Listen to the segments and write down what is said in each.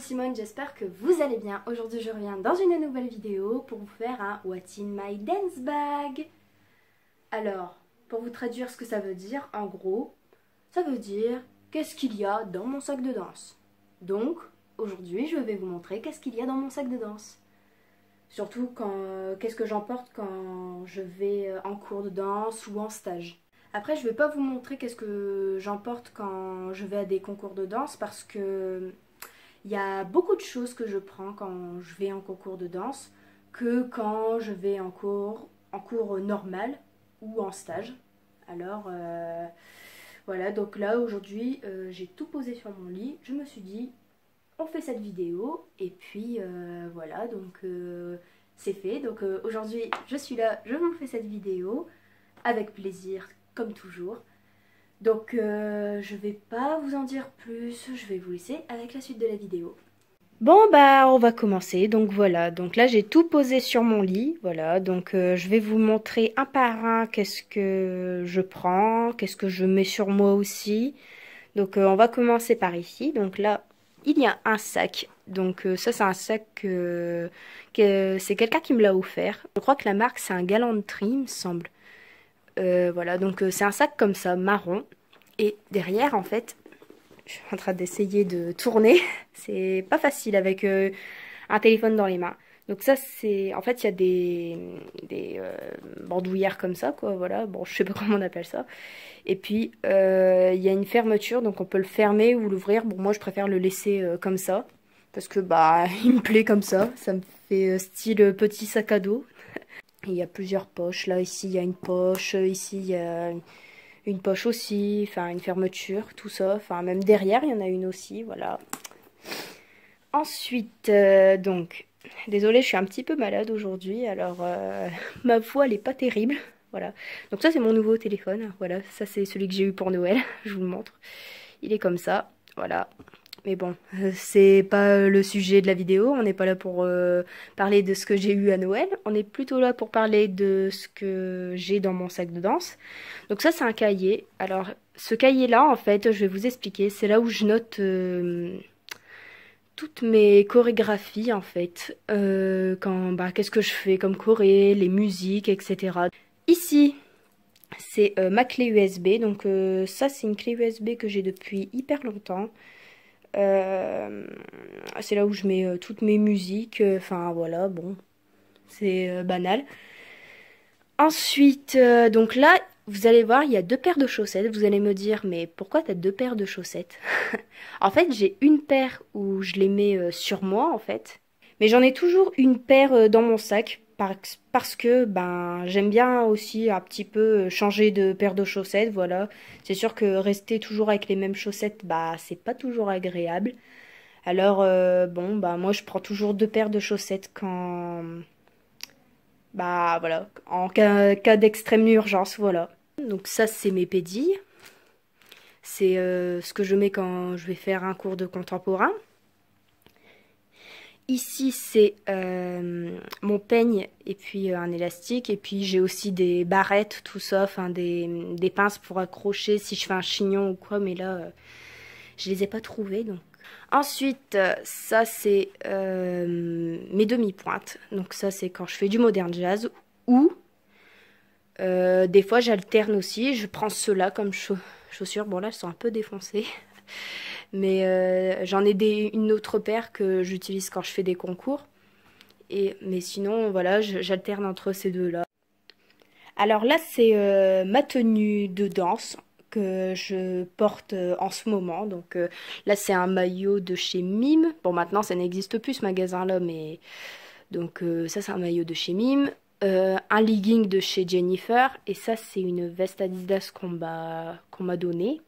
Simone, j'espère que vous allez bien. Aujourd'hui je reviens dans une nouvelle vidéo pour vous faire un What's in my dance bag. Alors, pour vous traduire ce que ça veut dire, en gros, ça veut dire qu'est-ce qu'il y a dans mon sac de danse. Donc, aujourd'hui je vais vous montrer qu'est-ce qu'il y a dans mon sac de danse. Surtout qu'est-ce que j'emporte quand je vais en cours de danse ou en stage. Après, je vais pas vous montrer qu'est-ce que j'emporte quand je vais à des concours de danse parce que il y a beaucoup de choses que je prends quand je vais en concours de danse que quand je vais en cours normal ou en stage. Alors voilà, donc là aujourd'hui j'ai tout posé sur mon lit. Je me suis dit on fait cette vidéo et puis voilà, donc c'est fait. Donc aujourd'hui je suis là, je vous fais cette vidéo avec plaisir comme toujours. Donc je vais pas vous en dire plus, je vais vous laisser avec la suite de la vidéo. Bon bah on va commencer, donc voilà, donc là j'ai tout posé sur mon lit, voilà, donc je vais vous montrer un par un qu'est-ce que je prends, qu'est-ce que je mets sur moi aussi. Donc on va commencer par ici, donc là il y a un sac, donc ça c'est un sac que c'est quelqu'un qui me l'a offert. Je crois que la marque c'est un Galanterie il me semble. Voilà, donc c'est un sac comme ça, marron. Et derrière, en fait, je suis en train d'essayer de tourner. C'est pas facile avec un téléphone dans les mains. Donc ça, c'est... En fait, il y a des bandoulières comme ça, quoi, voilà. Bon, je sais pas comment on appelle ça. Et puis, il y a une fermeture, donc on peut le fermer ou l'ouvrir. Bon, moi, je préfère le laisser comme ça. Parce que, bah, il me plaît comme ça. Ça me fait style petit sac à dos. Il y a plusieurs poches. Là, ici, il y a une poche. Ici, il y a une poche aussi. Enfin, une fermeture, tout ça. Enfin, même derrière, il y en a une aussi. Voilà. Ensuite, donc, désolée, je suis un petit peu malade aujourd'hui. Alors, ma voix, elle est pas terrible. Voilà. Donc ça, c'est mon nouveau téléphone. Voilà. Ça, c'est celui que j'ai eu pour Noël. Je vous le montre. Il est comme ça. Voilà. Mais bon, c'est pas le sujet de la vidéo, on n'est pas là pour parler de ce que j'ai eu à Noël, on est plutôt là pour parler de ce que j'ai dans mon sac de danse. Donc ça c'est un cahier, alors ce cahier là en fait, je vais vous expliquer, c'est là où je note toutes mes chorégraphies en fait, qu'est-ce que je fais comme choré, les musiques, etc. Ici, c'est ma clé USB, donc ça c'est une clé USB que j'ai depuis hyper longtemps. C'est là où je mets toutes mes musiques, enfin voilà, bon, c'est banal. Ensuite, donc là, vous allez voir, il y a deux paires de chaussettes. Vous allez me dire, mais pourquoi t'as deux paires de chaussettes? En fait, j'ai une paire où je les mets sur moi, en fait. Mais j'en ai toujours une paire dans mon sac parce que ben j'aime bien aussi un petit peu changer de paire de chaussettes, voilà. C'est sûr que rester toujours avec les mêmes chaussettes, bah c'est pas toujours agréable. Alors bon bah moi je prends toujours deux paires de chaussettes quand bah voilà, en cas d'extrême urgence, voilà. Donc ça c'est mes pédis. C'est ce que je mets quand je vais faire un cours de contemporain. Ici, c'est mon peigne et puis un élastique. Et puis, j'ai aussi des barrettes, tout ça, enfin des pinces pour accrocher si je fais un chignon ou quoi. Mais là, je les ai pas trouvées. Donc. Ensuite, ça, c'est mes demi-pointes. Donc ça, c'est quand je fais du modern jazz. Ou, des fois, j'alterne aussi. Je prends ceux-là comme chaussures. Bon, là, elles sont un peu défoncées. Mais j'en ai une autre paire que j'utilise quand je fais des concours. Mais sinon, voilà, j'alterne entre ces deux-là. Alors là, c'est ma tenue de danse que je porte en ce moment. Donc là, c'est un maillot de chez Mime. Bon, maintenant, ça n'existe plus ce magasin-là, mais... Donc ça, c'est un maillot de chez Mime. Un legging de chez Jennifer. Et ça, c'est une veste Adidas qu'on m'a donnée.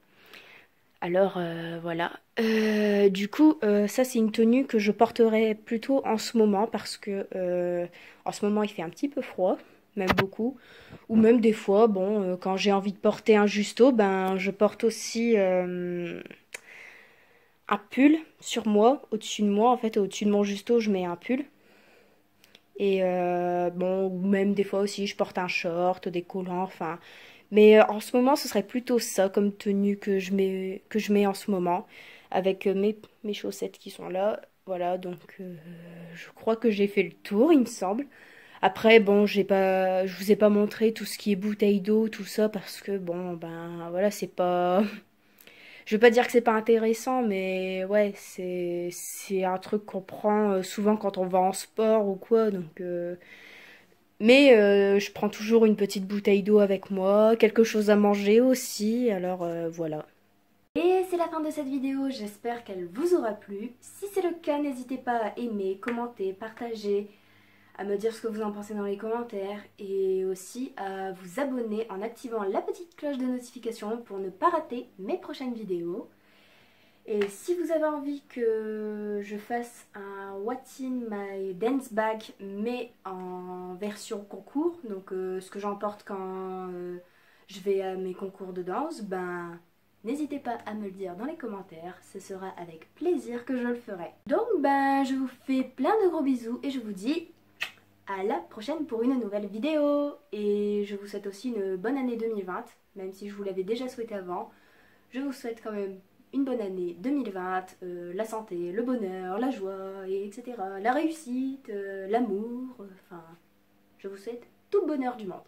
Alors voilà. Du coup, ça c'est une tenue que je porterai plutôt en ce moment parce que en ce moment il fait un petit peu froid, même beaucoup. Ou même des fois, bon, quand j'ai envie de porter un justo, ben je porte aussi un pull sur moi, au-dessus de moi. En fait, au-dessus de mon justo, je mets un pull. Et bon, ou même des fois aussi, je porte un short, des collants, enfin... Mais en ce moment, ce serait plutôt ça comme tenue que je mets en ce moment. Avec mes chaussettes qui sont là. Voilà, donc je crois que j'ai fait le tour, il me semble. Après, bon, je vous ai pas montré tout ce qui est bouteille d'eau, tout ça, parce que bon, ben voilà, c'est pas, je veux pas dire que c'est pas intéressant, mais ouais, c'est un truc qu'on prend souvent quand on va en sport ou quoi, donc. Mais je prends toujours une petite bouteille d'eau avec moi, quelque chose à manger aussi, alors voilà. Et c'est la fin de cette vidéo, j'espère qu'elle vous aura plu. Si c'est le cas, n'hésitez pas à aimer, commenter, partager, à me dire ce que vous en pensez dans les commentaires et aussi à vous abonner en activant la petite cloche de notification pour ne pas rater mes prochaines vidéos. Et si vous avez envie que je fasse un What's in my dance bag mais en version concours, donc ce que j'emporte quand je vais à mes concours de danse, ben n'hésitez pas à me le dire dans les commentaires, ce sera avec plaisir que je le ferai. Donc ben je vous fais plein de gros bisous et je vous dis à la prochaine pour une nouvelle vidéo. Et je vous souhaite aussi une bonne année 2020, même si je vous l'avais déjà souhaité avant. Je vous souhaite quand même une bonne année 2020, la santé, le bonheur, la joie, etc. La réussite, l'amour, enfin, je vous souhaite tout le bonheur du monde.